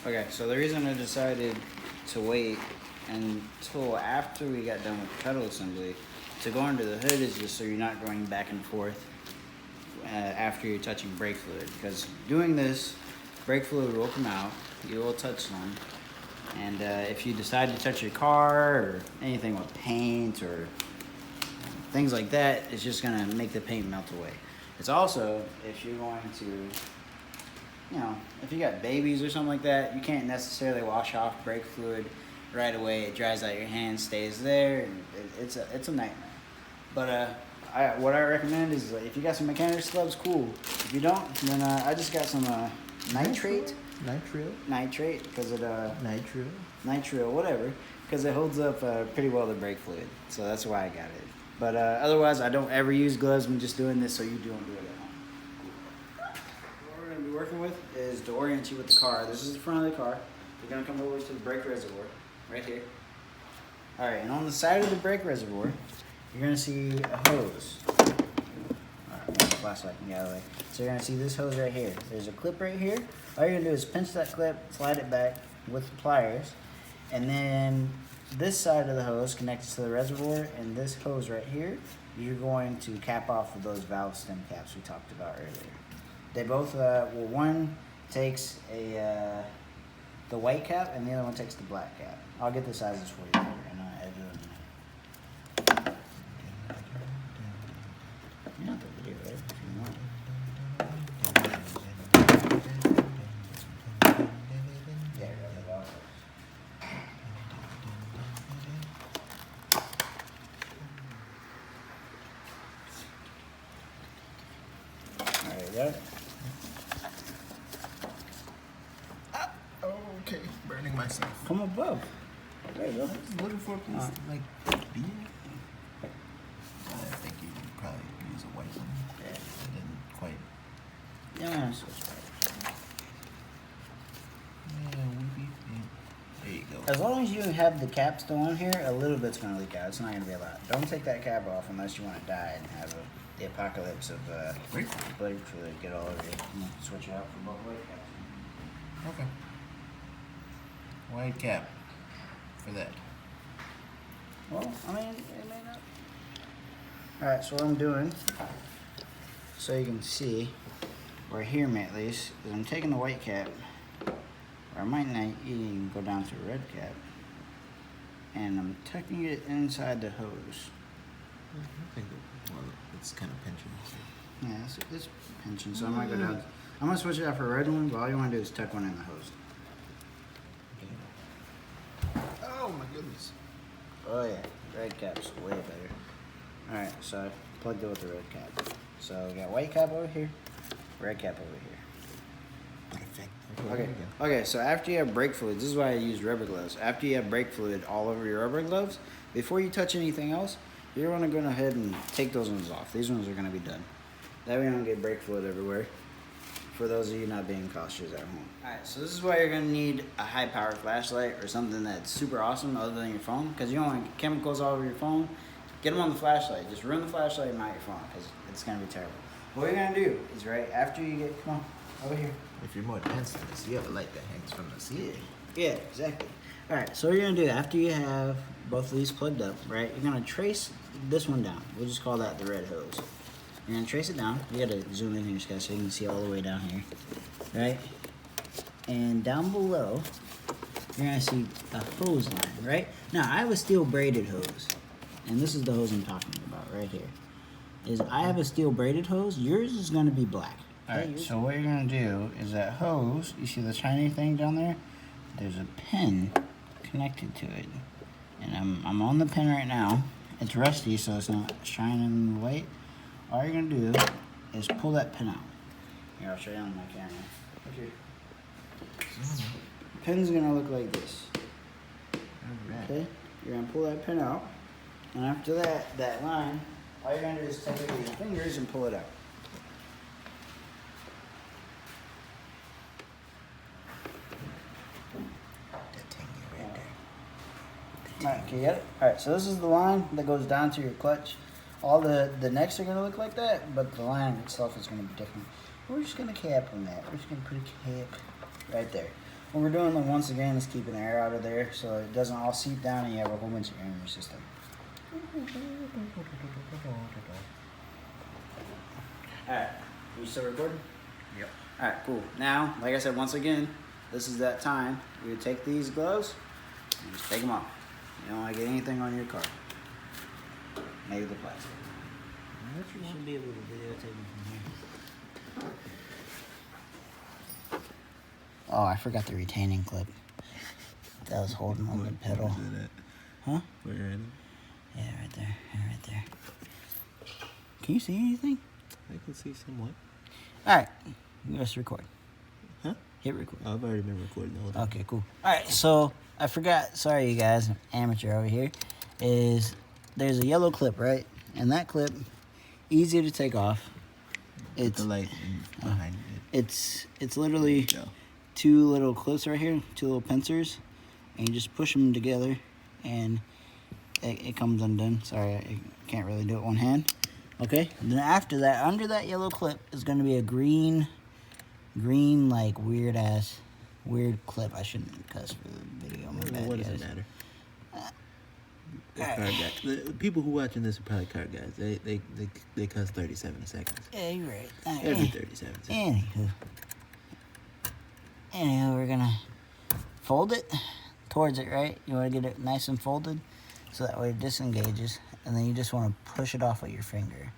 Okay, so the reason I decided to wait until after we got done with the pedal assembly to go under the hood is just so you're not going back and forth after you're touching brake fluid. Because doing this, brake fluid will come out, you will touch some, and if you decide to touch your car or anything with paint or things like that, it's just gonna make the paint melt away. It's also, if you're going to, you know, if you got babies or something like that, you can't necessarily wash off brake fluid right away. It dries out your hand, stays there, and it's a nightmare. But what I recommend is if you got some mechanics gloves, cool. If you don't, then I just got some nitrate, because it nitrile, whatever, because it holds up pretty well the brake fluid. So that's why I got it. But otherwise, I don't ever use gloves. I'm just doing this so you don't do it at home. What we're going to be working with is to orient you with the car. This is the front of the car. You're going to come over to the brake reservoir right here. All right, and on the side of the brake reservoir, you're going to see a hose. All right, the flashlight can get out of the way. So you're going to see this hose right here. There's a clip right here. All you're going to do is pinch that clip, slide it back with the pliers, and then this side of the hose connects to the reservoir, and this hose right here, you're going to cap off with those valve stem caps we talked about earlier. They both, well, one takes the white cap, and the other one takes the black cap. I'll get the sizes for you later, and I'll edit them. You know the video, right? If you want. Got it? Okay, burning myself. Come above. There you go. I was looking for a place to like be. I think you could probably use a white one. Yeah. I didn't quite. Yeah, switch back. There you go. As long as you have the cap still on here, a little bit's gonna leak out. It's not gonna be a lot. Don't take that cap off unless you want to die and have the apocalypse of brake fluid get all over you. Switch it out for both white caps. Okay. White cap for that. Well, I mean, it may not. Alright, so what I'm doing, so you can see, or hear me at least, is I'm taking the white cap, or I might not even go down to a red cap, and I'm tucking it inside the hose. I think it's kind of pinching. Yeah, it's pinching, so I might go down. I'm going to switch it out for a red one, but all you want to do is tuck one in the hose. Oh my goodness. Oh yeah, red cap's way better. Alright, so I plugged it with the red cap. So we got white cap over here, red cap over here. Perfect. Okay, so after you have brake fluid, this is why I use rubber gloves. After you have brake fluid all over your rubber gloves, before you touch anything else, you're going to go ahead and take those ones off. These ones are going to be done. That way you don't get brake fluid everywhere. For those of you not being cautious at home. Alright, so this is why you're going to need a high power flashlight or something that's super awesome other than your phone. Because you don't want chemicals all over your phone. Get them on the flashlight. Just ruin the flashlight and not your phone because it's going to be terrible. What you're going to do is right after you get, come on, over here. If you're more advanced than this, you have a light that hangs from the ceiling. Yeah, exactly. Alright, so what you're going to do after you have both of these plugged up, right, you're going to trace this one down. We'll just call that the red hose. You're going to trace it down. You got to zoom in here, guys, so you can see all the way down here. Right? And down below, you're going to see a hose line, right? Now, I have a steel braided hose. And this is the hose I'm talking about right here. I have a steel braided hose. Yours is going to be black. Alright, so what you're going to do is that hose, you see the shiny thing down there? There's a pin connected to it. And I'm on the pin right now. It's rusty, so it's not shining white. All you're going to do is pull that pin out. Here, I'll show you on my camera. Okay. The pin's going to look like this. Okay? You're going to pull that pin out. And after that line, all you're going to do is take it with your fingers and pull it out. Alright, okay, you got it? Alright, so this is the line that goes down to your clutch. All the necks are going to look like that, but the line itself is going to be different. We're just going to cap on that. We're just going to put a cap right there. What we're doing once again is keeping the air out of there so it doesn't all seep down and you have a whole bunch of air in your system. Alright, you still recording? Yep. Alright, cool. Now, like I said, once again, this is that time. You take these gloves and just take them off. You don't want to get anything on your car. Maybe the plastic. You should be able to videotape them from here. Oh, I forgot the retaining clip. That was holding on the pedal. Where's it at? Huh? Where are you? Yeah, right there. Yeah, right there. Can you see anything? I can see somewhat. Alright, let's record. Huh? Hit record. Oh, I've already been recording the whole time. Okay, cool. Alright, so I forgot, sorry you guys, amateur over here, is there's a yellow clip, right? And that clip, easy to take off. It's the light behind it. It's literally Go. 2 little clips right here, 2 little pincers, and you just push them together, and it comes undone. Sorry, I can't really do it one hand. Okay, and then after that, under that yellow clip is going to be a green, like weird clip. I shouldn't cuss for the video. What does it matter? Alright. Car guys. The people who watching this are probably car guys. They cuss 37 seconds. Yeah, you're right. Every 37 seconds. Anywho, we're gonna fold it towards it, right? You want to get it nice and folded so that way it disengages, and then you just want to push it off with your finger.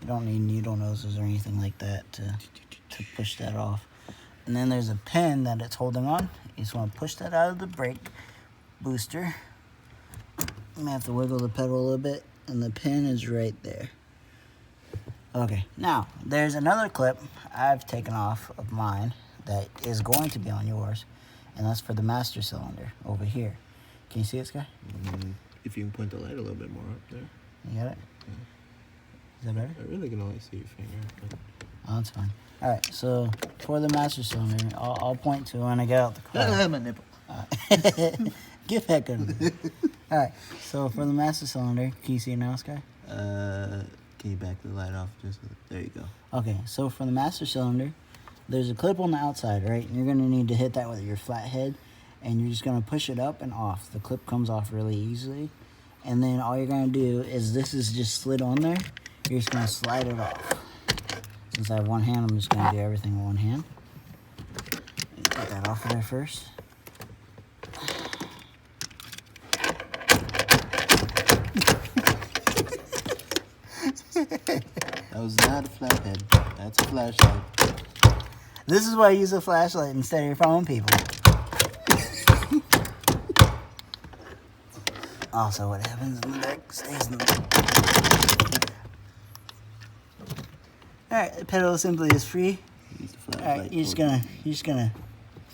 You don't need needle noses or anything like that to push that off. And then there's a pin that it's holding on. You just want to push that out of the brake booster. I'm gonna have to wiggle the pedal a little bit, and the pin is right there. Okay, now there's another clip I've taken off of mine that is going to be on yours, and that's for the master cylinder over here. Can you see it, Sky? If you can point the light a little bit more up there. You got it? Yeah. Is that better? I really can only see your finger. But... Oh, that's fine. All right, so for the master cylinder, I'll point to when I get out the car. My nipple. Get back under there. All right, so for the master cylinder, can you see it now, Sky? Can you back the light off? There you go. Okay, so for the master cylinder, there's a clip on the outside, right? And you're going to need to hit that with your flat head, and you're just going to push it up and off. The clip comes off really easily. And then all you're going to do is, this is just slid on there. You're just going to slide it off. Since I have one hand, I'm just going to do everything with one hand. Get that off of there first. That was not a flathead. That's a flashlight. This is why I use a flashlight instead of your phone, people. Also, what happens in the dark stays in the dark. Alright, the pedal assembly is free. Alright, you're just gonna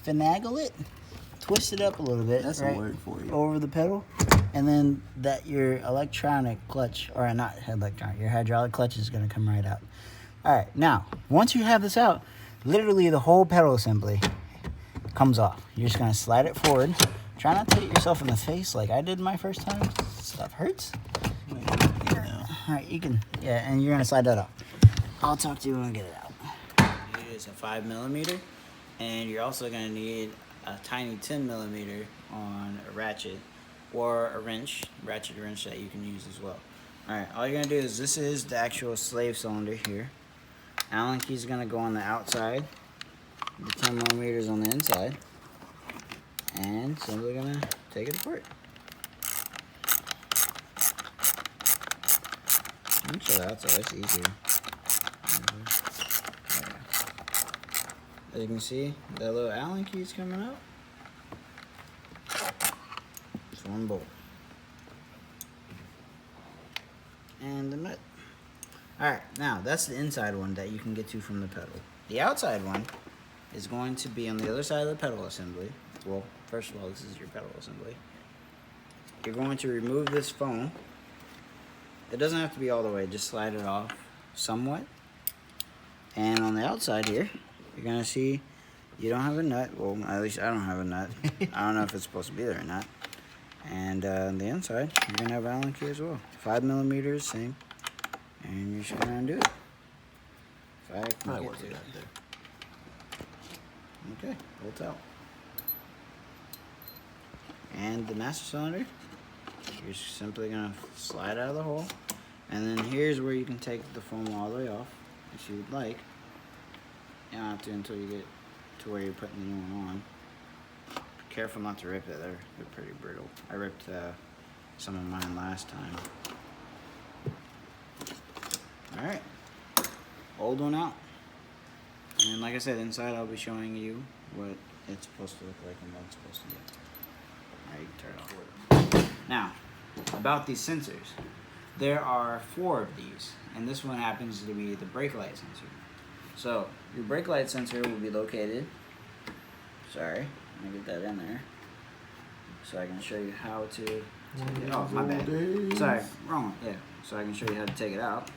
finagle it, twist it up a little bit. That's right, a word for you. over the pedal, and then that your electronic clutch, or not electronic, your hydraulic clutch is gonna come right out. Alright, now, once you have this out, literally the whole pedal assembly comes off. You're just gonna slide it forward. Try not to hit yourself in the face like I did my first time. Stuff hurts. Alright, you can, yeah, and you're gonna slide that off. I'll talk to you when I get it out. It's a 5mm, and you're also gonna need a tiny 10mm on a ratchet or a wrench, ratchet wrench that you can use as well. Alright, all you're gonna do is, this is the actual slave cylinder here. Allen key's gonna go on the outside, the 10mm on the inside, and simply gonna take it apart. Let me show the outside, it's easier. As you can see, that little Allen key is coming out. Just one bolt. And the nut. Alright, now that's the inside one that you can get to from the pedal. The outside one is going to be on the other side of the pedal assembly. Well, first of all, this is your pedal assembly. You're going to remove this foam. It doesn't have to be all the way, just slide it off somewhat. And on the outside here, you're going to see you don't have a nut. Well, at least I don't have a nut. I don't know if it's supposed to be there or not. And on the inside, you're going to have Allen key as well. 5mm, same. And you're just going to undo it. If I can get to it. Okay, pull it out. and the master cylinder. You're simply gonna slide out of the hole, and then here's where you can take the foam all the way off if you would like. You don't have to until you get to where you're putting the new one on. Be careful not to rip it, they're pretty brittle. I ripped some of mine last time. Alright, old one out. And like I said, inside I'll be showing you what it's supposed to look like and what it's supposed to do. Alright, you can turn it off. Now, about these sensors. There are 4 of these, and this one happens to be the brake light sensor. So, your brake light sensor will be located, sorry, let me get that in there, so I can show you how to take it, oh, my bad, sorry, wrong one, yeah, so I can show you how to take it out.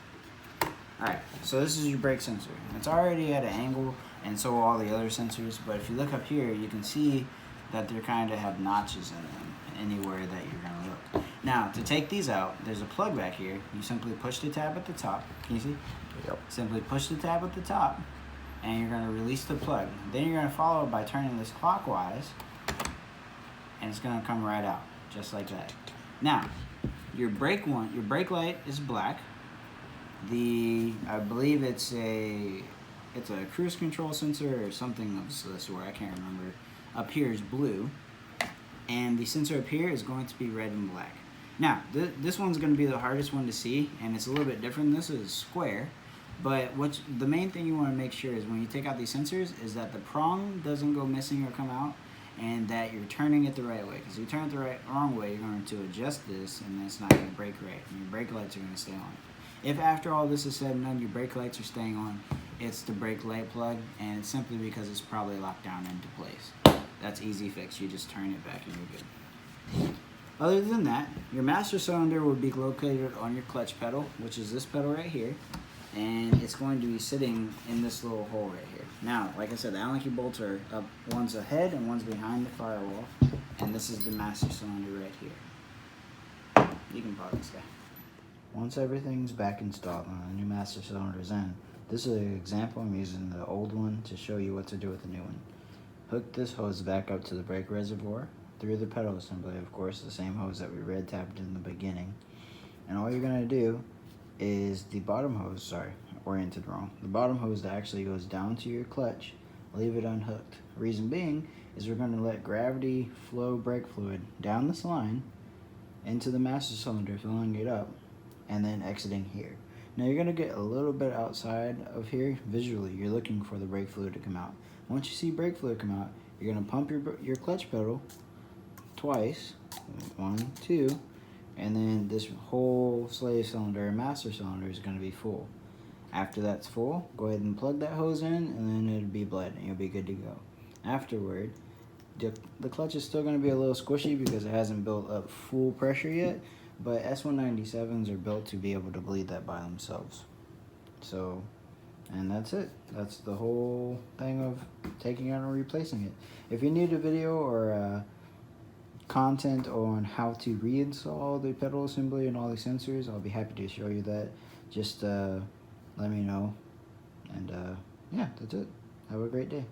Alright, so this is your brake sensor. It's already at an angle, and so are all the other sensors, but if you look up here, you can see that they kind of have notches in them, anywhere that you're going to look. Now, to take these out, there's a plug back here. You simply push the tab at the top. Can you see? Yep. Simply push the tab at the top, and you're going to release the plug. Then you're going to follow it by turning this clockwise, and it's going to come right out, just like that. Now, your brake light is black. I believe it's a cruise control sensor or something of this sort. I can't remember. Up here is blue, and the sensor up here is going to be red and black. Now, this one's going to be the hardest one to see, and it's a little bit different. This is square, but the main thing you want to make sure is when you take out these sensors is that the prong doesn't go missing or come out, and that you're turning it the right way. Because if you turn it the wrong way, you're going to adjust this, and it's not going to brake right, and your brake lights are going to stay on. If after all this is said and done, your brake lights are staying on, it's the brake light plug, and it's simply because it's probably locked down into place. That's easy fix. You just turn it back and you're good. Other than that, your master cylinder will be located on your clutch pedal, which is this pedal right here, and it's going to be sitting in this little hole right here. Now, like I said, the Allen key bolts are up, one's ahead and one's behind the firewall, and this is the master cylinder right here. You can pause this guy. Once everything's back installed and the new master cylinder is in, this is an example. I'm using the old one to show you what to do with the new one. Hook this hose back up to the brake reservoir through the pedal assembly, of course, the same hose that we red tapped in the beginning. And all you're going to do is the bottom hose, sorry, oriented wrong. The bottom hose that actually goes down to your clutch, leave it unhooked. Reason being is we're going to let gravity flow brake fluid down this line into the master cylinder, filling it up, and then exiting here. Now you're going to get a little bit outside of here. Visually, you're looking for the brake fluid to come out. Once you see brake fluid come out, you're going to pump your clutch pedal twice, 1, 2, and then this whole slave cylinder and master cylinder is going to be full. After that's full, go ahead and plug that hose in, and then it'll be bled, and you'll be good to go. Afterward, the clutch is still going to be a little squishy because it hasn't built up full pressure yet, but S197s are built to be able to bleed that by themselves. So, and that's it. That's the whole thing of taking it out and replacing it. If you need a video or content on how to reinstall the pedal assembly and all the sensors, I'll be happy to show you that. Just let me know. And yeah, that's it. Have a great day.